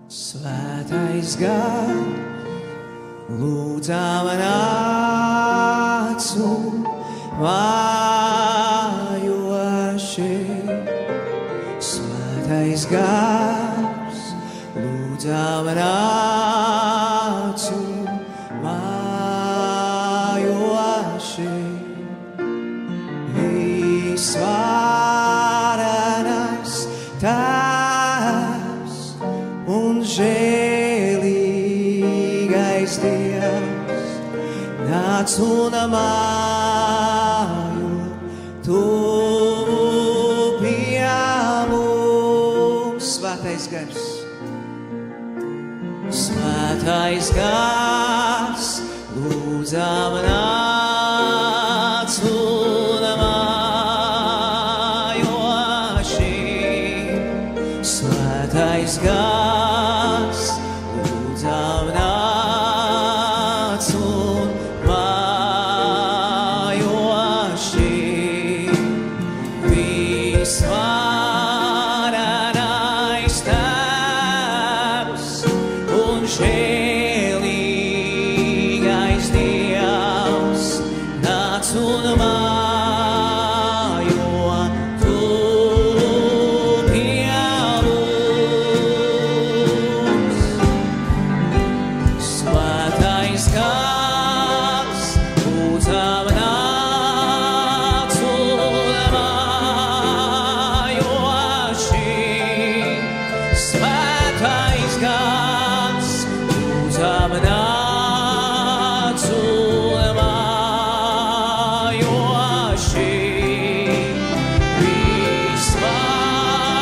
Svētais gars, lūdzām nāc un mājoši. Svētais gars, lūdzām nāc un mājoši. Visvarenais Tēvs un žēlīgais Dievs, nāc un mājo tuvu pie mums. Svētais gars, svētais gars, lūdzām nāc un mājoši. Svētais gars, lūdzām nāc un mājoši. Visvarenais Tēvs un žēlīgais Dievs, nāc un mājo tuvu pie mums. Svētais gars, lūdzām nāc un mājoši. Svētais gars, lūdzām nāc un mājoši.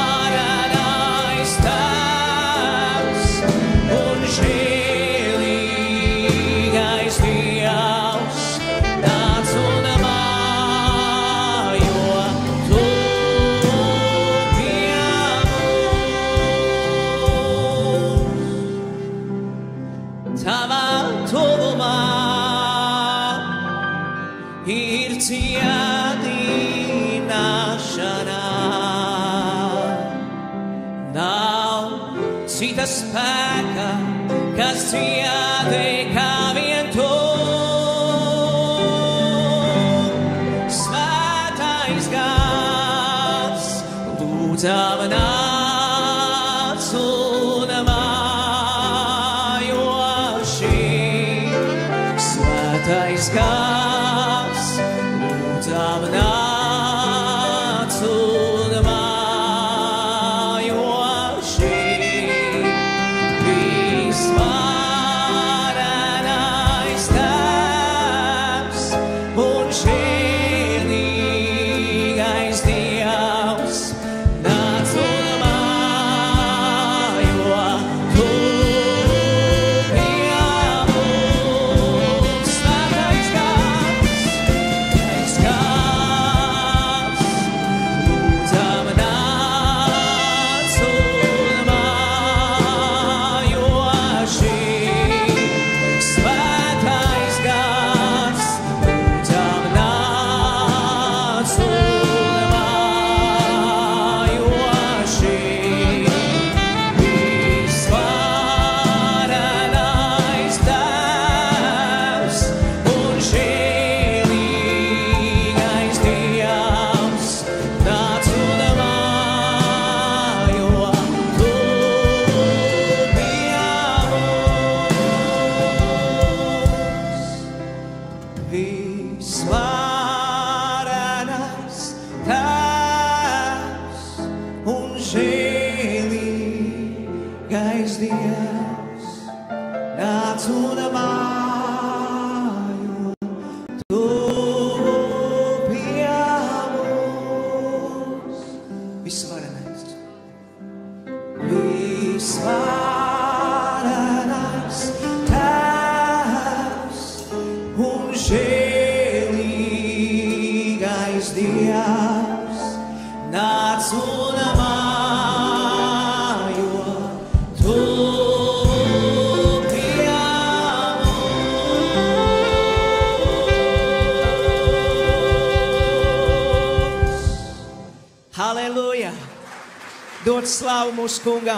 Visvarenais Tēvs un žēlīgais Dievs, nāc un mājo tuvu pie mums. Tavā tuvumā ir cietināšana. Nav cita spēka, kas cietē kā vien tu. Svētais gars, lūdzām nāc un mājoši. Svētais gars, lūdzām nāc un mājoši. Visvarenais Tēvs un žēlīgais Dievs, nāc un mājo tuvu pie mums. Svētais gars, lūdzām nāc un mājoši. Svētais gars, lūdzām nāc un mājoši. Visvarenais Tēvs un žēlīgais Dievs, nāc un mājo tuvu pie mums. Visvarenais Tēvs un žēlīgais Dievs, nāc un mājo tuvu pie mums. Visvarenais, visvarenais Tēvs un žēlīgais Dievs, nāc un mājo tuvu pie mums. Halleluja! Dod slavu mūsu kungam!